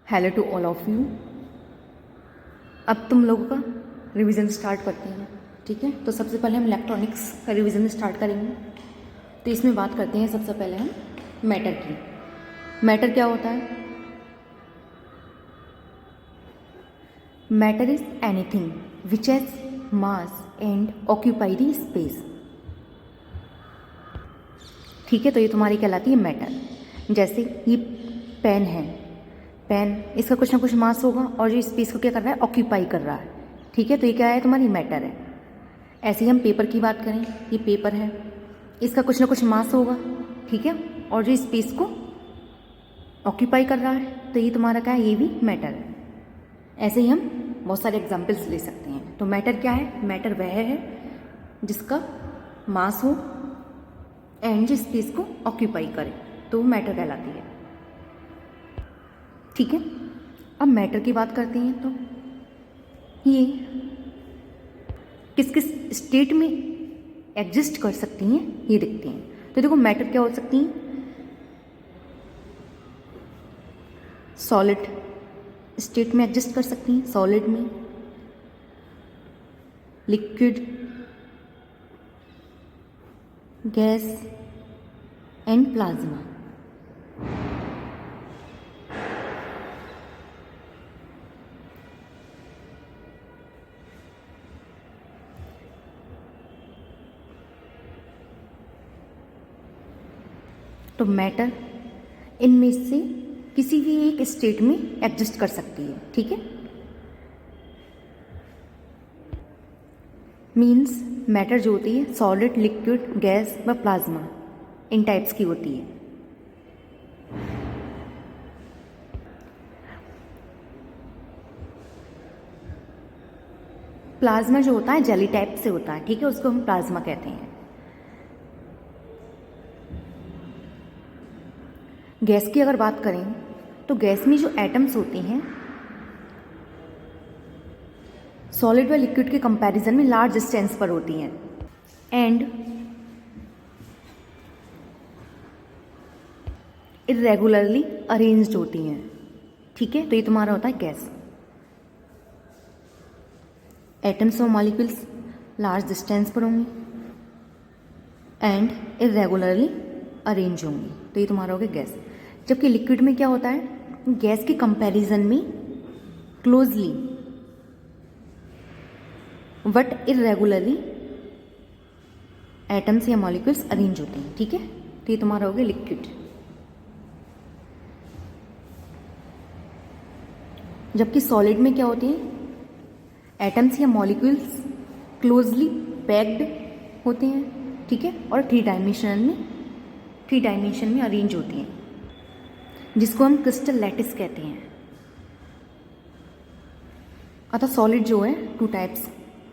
Hello to all of you. अब तुम लोगों का रिवीजन स्टार्ट करते हैं, ठीक है। तो सबसे पहले हम इलेक्ट्रॉनिक्स का रिवीजन स्टार्ट करेंगे। तो इसमें बात करते हैं सबसे पहले हम मैटर की। मैटर क्या होता है? Matter is anything which has mass and occupy the space, ठीक है। तो ये तुम्हारी कहलाती है मैटर। जैसे ये पेन है, पेन इसका कुछ ना कुछ मास होगा और जो स्पेस को क्या कर रहा है, ऑक्यूपाई कर रहा है, ठीक है। तो ये क्या है, तुम्हारी मैटर है। ऐसे ही हम पेपर की बात करें, ये पेपर है, इसका कुछ ना कुछ मास होगा, ठीक है, और जो स्पेस को ऑक्यूपाई कर रहा है, तो ये तुम्हारा क्या है, ये भी मैटर है। ऐसे ही हम बहुत सारे एग्जाम्पल्स ले सकते हैं। तो मैटर क्या है? मैटर वह है जिसका मास हो एंड जो स्पेस को ऑक्यूपाई करे, तो मैटर कहलाती है, ठीक है। अब मैटर की बात करते हैं तो ये किस किस स्टेट में एग्जिस्ट कर सकती हैं ये देखते हैं। तो देखो मैटर क्या हो सकती हैं, सॉलिड स्टेट में एग्जिस्ट कर सकती हैं, सॉलिड में, लिक्विड, गैस एंड प्लाज्मा। तो मैटर इनमें से किसी भी एक स्टेट में एग्जिस्ट कर सकती है, ठीक है। मीन्स मैटर जो होती है सॉलिड, लिक्विड, गैस व प्लाज्मा, इन टाइप्स की होती है। प्लाज्मा जो होता है जेली टाइप से होता है, ठीक है, उसको हम प्लाज्मा कहते हैं। गैस की अगर बात करें तो गैस में जो एटम्स होते हैं सॉलिड व लिक्विड के कंपैरिजन में लार्ज डिस्टेंस पर होती हैं एंड इरेगुलरली अरेंज्ड होती हैं, ठीक है। तो ये तुम्हारा होता है गैस। एटम्स और मॉलिक्यूल्स लार्ज डिस्टेंस पर होंगे एंड इरेगुलरली अरेंज होंगी, तो ये तुम्हारा हो गया गैस। जबकि लिक्विड में क्या होता है, गैस के कंपैरिजन में क्लोजली बट इरेगुलरली एटम्स या मॉलिक्यूल्स अरेंज होते हैं, ठीक है। तो ये तुम्हारा हो गया लिक्विड। जबकि सॉलिड में क्या होते हैं, एटम्स या मॉलिक्यूल्स क्लोजली पैक्ड होते हैं, ठीक है, और थ्री डायमेंशन में अरेंज होती हैं, जिसको हम क्रिस्टल लैटिस कहते हैं। अतः सॉलिड जो है टू टाइप्स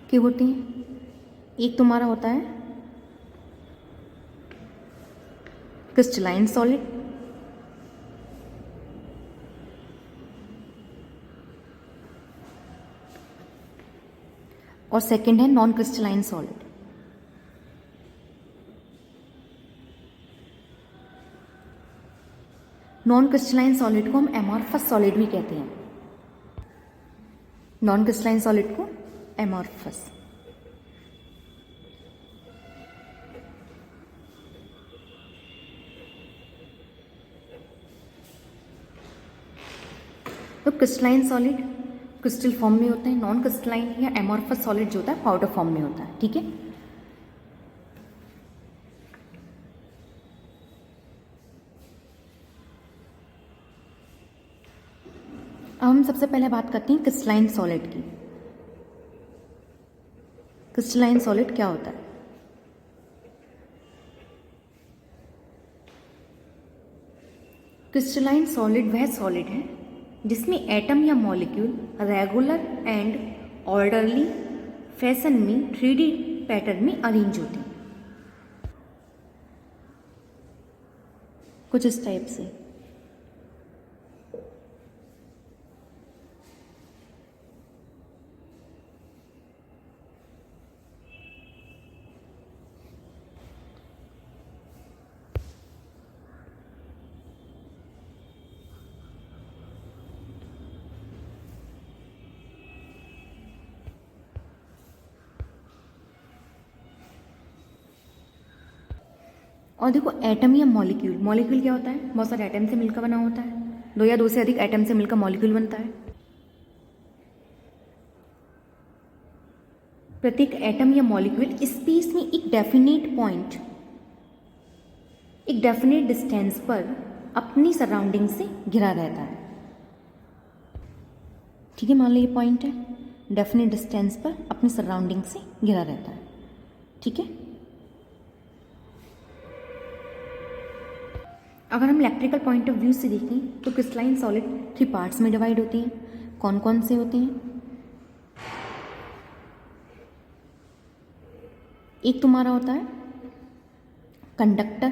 के होते हैं। एक तुम्हारा होता है क्रिस्टलाइन सॉलिड, और सेकंड है non crystalline solid. Non crystalline solid को हम एमॉर्फस सॉलिड भी कहते हैं। नॉन क्रिस्टलाइन सॉलिड को एमॉर्फस। तो क्रिस्टलाइन सॉलिड क्रिस्टल फॉर्म में होते हैं, नॉन क्रिस्टलाइन या एमॉर्फस सॉलिड जो होता है पाउडर फॉर्म में होता है, ठीक है। अब हम सबसे पहले बात करते हैं क्रिस्टलाइन सॉलिड की। क्रिस्टलाइन सॉलिड क्या होता है? क्रिस्टलाइन सॉलिड वह सॉलिड है जिसमें एटम या molecule regular and orderly fashion में 3D पैटर्न में अरेंज होते हैं, कुछ इस टाइप से। और देखो एटम या मॉलिक्यूल, मॉलिक्यूल क्या होता है, बहुत सारे एटम से मिलकर बना होता है, दो या दो से अधिक एटम से मिलकर मॉलिक्यूल बनता है। प्रत्येक एटम या मॉलिक्यूल स्पेस में एक डेफिनेट पॉइंट, एक डेफिनेट डिस्टेंस पर अपनी सराउंडिंग से घिरा रहता है। ठीक है, मान लो ये पॉइंट है, डेफिनेट डिस्टेंस पर अपनी सराउंडिंग से घिरा रहता है। ठीक है, अगर हम इलेक्ट्रिकल पॉइंट ऑफ व्यू से देखें तो क्रिस्टलाइन सॉलिड 3 पार्ट्स में डिवाइड होती हैं। कौन कौन से होते हैं? एक तुम्हारा होता है कंडक्टर,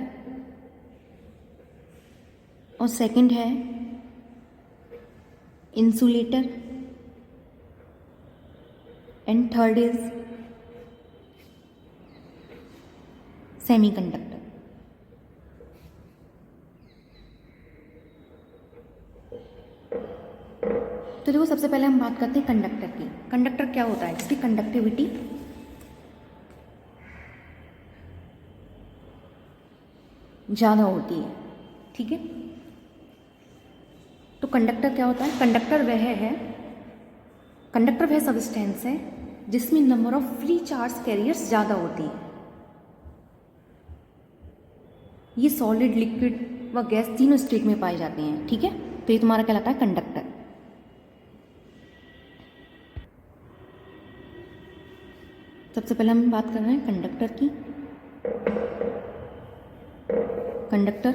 और सेकंड है insulator, and third is semiconductor. तो देखो, सबसे पहले हम बात करते हैं कंडक्टर की। कंडक्टर क्या होता है? इसकी कंडक्टिविटी ज़्यादा होती है। ठीक है, तो कंडक्टर क्या होता है? कंडक्टर वह सबस्टेंस है जिसमें number of free charge carriers ज़्यादा होती है। ये सॉलिड, लिक्विड व गैस तीनों स्टेट में पाए जाते हैं। ठीक है, तो ये तुम्हारा कहलाता है कंडक्टर। सबसे पहले हम बात कर रहे हैं कंडक्टर की। कंडक्टर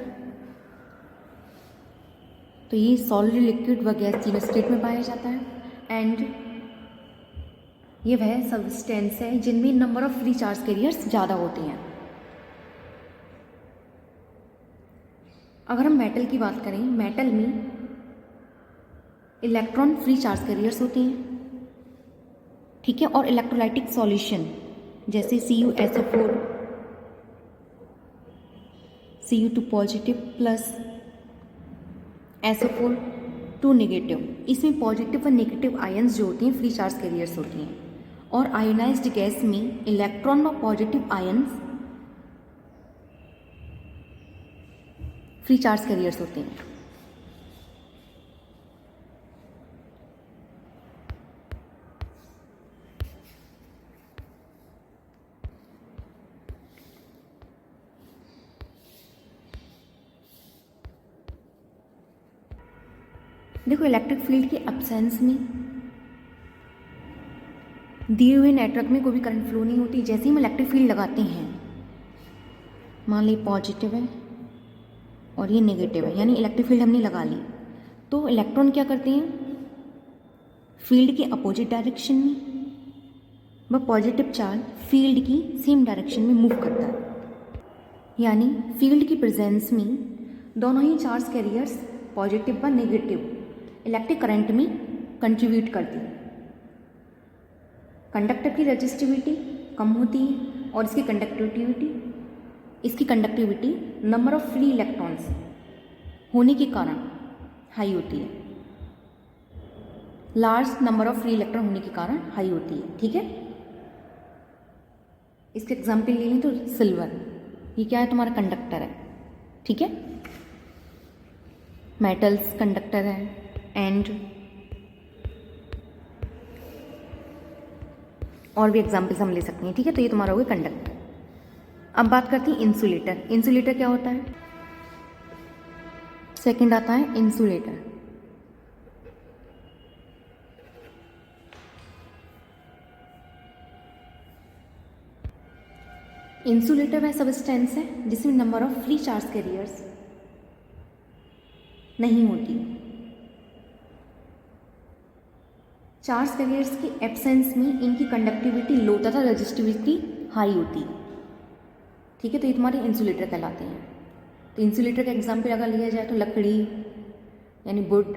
तो ये सॉलिड, लिक्विड व गैस तीनों स्टेट में पाया जाता है, एंड ये वह सबस्टेंस है जिनमें number of free charge carriers ज़्यादा होते हैं। अगर हम मेटल की बात करें, मेटल में इलेक्ट्रॉन फ्री चार्ज कैरियर्स होते हैं। ठीक है, और इलेक्ट्रोलाइटिक सॉल्यूशन जैसे CuSO4, Cu2 positive plus SO4 2 negative, इसमें पॉजिटिव व नेगेटिव आयंस जो होती हैं फ्री चार्ज कैरियर्स होती हैं। और आयोनाइज्ड गैस में इलेक्ट्रॉन व positive ions free charge carriers होते हैं। देखो, इलेक्ट्रिक फील्ड के अब्सेंस में दिए हुए नेटवर्क में कोई भी करंट फ्लो नहीं होती। जैसे ही हम इलेक्ट्रिक फील्ड लगाते हैं, मान ली पॉजिटिव है और ये नेगेटिव है, यानी इलेक्ट्रिक फील्ड हमने लगा ली, तो इलेक्ट्रॉन क्या करते हैं? फील्ड के अपोजिट डायरेक्शन में व पॉजिटिव चार्ज फील्ड की सेम डायरेक्शन में मूव करता है। यानी फील्ड की प्रेजेंस में दोनों ही चार्ज कैरियर्स पॉजिटिव व नेगेटिव इलेक्ट्रिक करंट में कंट्रीब्यूट करती है। कंडक्टर की रेजिस्टिविटी कम होती है और इसकी conductivity number of free electrons होने के कारण हाई होती है। Large number of free electron होने के कारण हाई होती है। ठीक है, इसके एग्जाम्पल ले लें तो सिल्वर, ये क्या है? तुम्हारा कंडक्टर है। ठीक है, मेटल्स कंडक्टर है, एंड और भी एग्जाम्पल्स हम ले सकते हैं। ठीक है, तो ये तुम्हारा हो गया कंडक्टर। अब बात करते हैं इंसुलेटर। इंसुलेटर क्या होता है? सेकंड आता है इंसुलेटर। इंसुलेटर वह सबस्टेंस है जिसमें number of free charge carriers नहीं होती। चार्ज कैरियर्स के एब्सेंस में इनकी कंडक्टिविटी लो तथा रेजिस्टिविटी हाई होती है। ठीक है, तो ये तुम्हारे इंसुलेटर कहलाते हैं। तो इंसुलेटर का एग्जाम्पल अगर लिया जाए तो लकड़ी यानी वुड,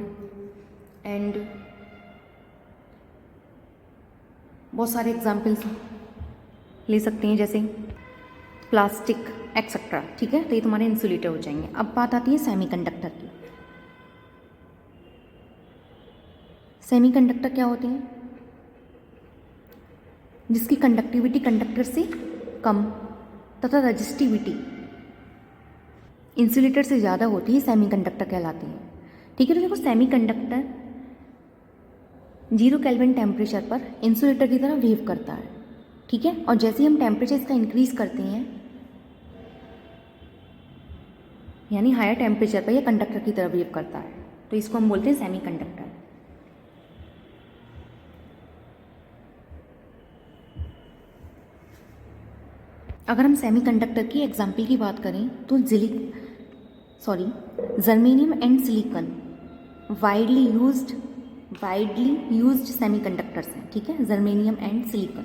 एंड बहुत सारे एग्जाम्पल्स ले सकते हैं जैसे प्लास्टिक एक्सेट्रा। ठीक है, तो ये तुम्हारे इंसुलेटर हो जाएंगे। अब बात आती है सेमीकंडक्टर की। सेमीकंडक्टर क्या होते हैं? जिसकी कंडक्टिविटी कंडक्टर से कम तथा रजिस्टिविटी इंसुलेटर से ज़्यादा होती है सेमीकंडक्टर कहलाती है। ठीक है, तो देखो सेमीकंडक्टर 0 केल्विन टेम्परेचर पर इंसुलेटर की तरह बिहेव करता है। ठीक है, और जैसे ही हम टेम्परेचर इसका इंक्रीज करते हैं, यानी हायर टेम्परेचर पर यह कंडक्टर की तरह बिहेव करता है, तो इसको हम बोलते हैं सेमीकंडक्टर। अगर हम सेमीकंडक्टर की एग्जाम्पल की बात करें तो germanium and silicon widely used semiconductors हैं। ठीक है, जर्मेनियम एंड सिलिकॉन।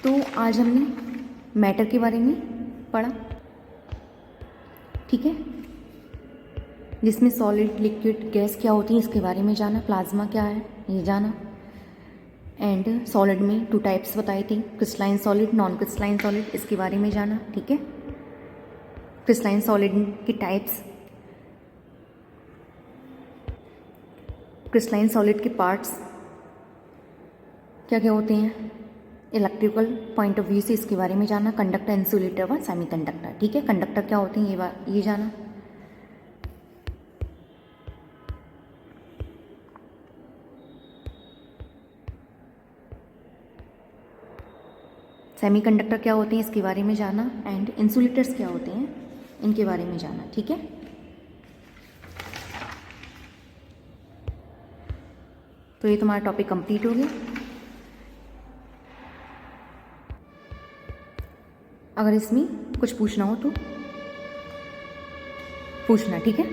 तो आज हमने मैटर के बारे में पढ़ा। ठीक है, जिसमें सॉलिड, लिक्विड, गैस क्या होती है इसके बारे में जाना, प्लाज्मा क्या है ये जाना, एंड सॉलिड में 2 टाइप्स बताई थी, crystalline solid, non crystalline solid, इसके बारे में जाना। ठीक है, क्रिस्टलाइन सॉलिड की टाइप्स, क्रिस्टलाइन सॉलिड के पार्ट्स क्या क्या होते हैं, इलेक्ट्रिकल पॉइंट ऑफ व्यू से इसके बारे में जाना, कंडक्टर, इंसुलेटर व सेमीकंडक्टर। ठीक है, कंडक्टर क्या होते हैं ये जाना। सेमीकंडक्टर क्या होते हैं इसके बारे में जाना, एंड इंसुलेटर्स क्या होते हैं इनके बारे में जाना। ठीक है, तो ये तुम्हारा टॉपिक कंप्लीट हो गया। अगर इसमें कुछ पूछना हो तो पूछना। ठीक है।